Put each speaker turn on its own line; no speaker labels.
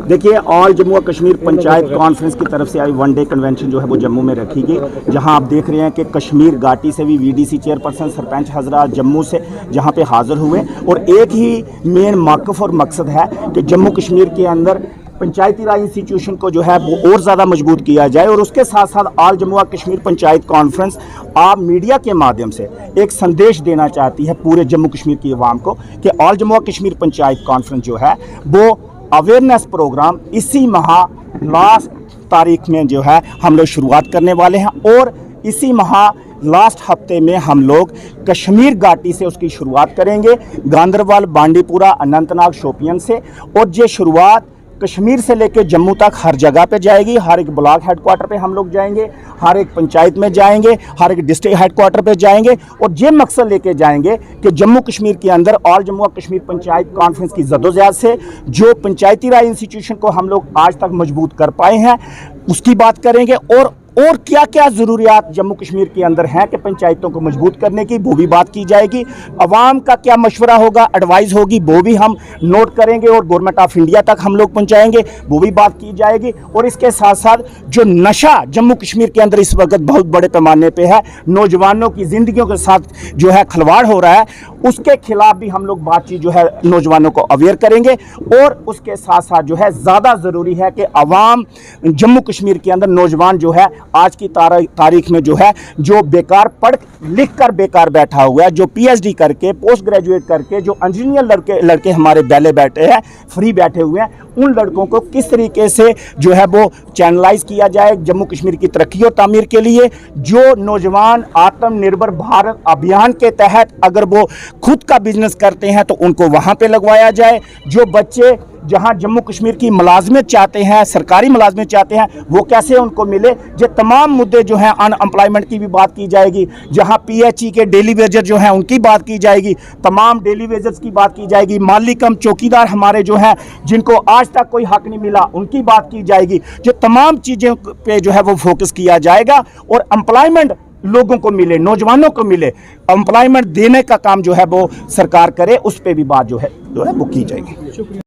देखिए, ऑल जम्मू और कश्मीर पंचायत कॉन्फ्रेंस की तरफ से आई वन डे कन्वेंशन जो है वो जम्मू में रखी गई, जहां आप देख रहे हैं कि कश्मीर घाटी से भी वीडीसी चेयरपर्सन सरपंच हजरात जम्मू से जहां पे हाजिर हुए और एक ही मेन मौक़िफ़ और मकसद है कि जम्मू कश्मीर के अंदर पंचायती राज इंस्टीट्यूशन को जो है वो और ज़्यादा मजबूत किया जाए। और उसके साथ साथ ऑल जम्मू और कश्मीर पंचायत कॉन्फ्रेंस आप मीडिया के माध्यम से एक संदेश देना चाहती है पूरे जम्मू कश्मीर की आवाम को कि ऑल जम्मू और कश्मीर पंचायत कॉन्फ्रेंस जो है वो अवेयरनेस प्रोग्राम इसी माह लास्ट तारीख में जो है हम लोग शुरुआत करने वाले हैं और इसी माह लास्ट हफ्ते में हम लोग कश्मीर घाटी से उसकी शुरुआत करेंगे, गांदरबल, बांडीपुरा, अनंतनाग, शोपियन से। और ये शुरुआत कश्मीर से लेकर जम्मू तक हर जगह पे जाएगी। हर एक ब्लॉक हेडक्वार्टर पे हम लोग जाएंगे, हर एक पंचायत में जाएंगे, हर एक डिस्ट्रिक्ट हेडक्वार्टर पे जाएंगे और ये मकसद लेके जाएंगे कि जम्मू कश्मीर के अंदर ऑल जम्मू और कश्मीर पंचायत कॉन्फ्रेंस की जद्दोजहद से जो पंचायती राज इंस्टीट्यूशन को हम लोग आज तक मजबूत कर पाए हैं उसकी बात करेंगे और क्या क्या ज़रूरियात जम्मू कश्मीर के अंदर हैं कि पंचायतों को मजबूत करने की, वो भी बात की जाएगी। अवाम का क्या मशवरा होगा, एडवाइस होगी, वो भी हम नोट करेंगे और गवर्नमेंट ऑफ इंडिया तक हम लोग पहुंचाएंगे, वो भी बात की जाएगी। और इसके साथ साथ जो नशा जम्मू कश्मीर के अंदर इस वक्त बहुत बड़े पैमाने पे है, नौजवानों की ज़िंदगियों के साथ जो है खिलवाड़ हो रहा है, उसके खिलाफ भी हम लोग बातचीत जो है नौजवानों को अवेयर करेंगे। और उसके साथ साथ जो है ज़्यादा ज़रूरी है कि अवाम जम्मू कश्मीर के अंदर नौजवान जो है आज की तारीख में जो है जो बेकार पढ़ लिख कर बेकार बैठा हुआ है, जो पीएचडी करके पोस्ट ग्रेजुएट करके जो इंजीनियर लड़के हमारे बैले बैठे हैं, फ्री बैठे हुए हैं, उन लड़कों को किस तरीके से जो है वो चैनलाइज किया जाए जम्मू कश्मीर की तरक्की और तामीर के लिए। जो नौजवान आत्मनिर्भर भारत अभियान के तहत अगर वो खुद का बिजनेस करते हैं तो उनको वहाँ पे लगवाया जाए। जो बच्चे जहां जम्मू कश्मीर की मुलाजमत चाहते हैं, सरकारी मुलाजमत चाहते हैं, वो कैसे उनको मिले। ये तमाम मुद्दे जो हैं अनएम्प्लॉयमेंट की भी बात की जाएगी, जहां पीएचई के डेली वेजर जो हैं उनकी बात की जाएगी, तमाम डेली वेजर्स की बात की जाएगी, माली कम चौकीदार हमारे जो हैं जिनको आज तक कोई हक नहीं मिला उनकी बात की जाएगी। जो तमाम चीज़ें पे जो है वो फोकस किया जाएगा और एम्प्लॉयमेंट लोगों को मिले, नौजवानों को मिले, एम्प्लॉयमेंट देने का काम जो है वो सरकार करे, उस पर भी बात जो है वो की जाएगी।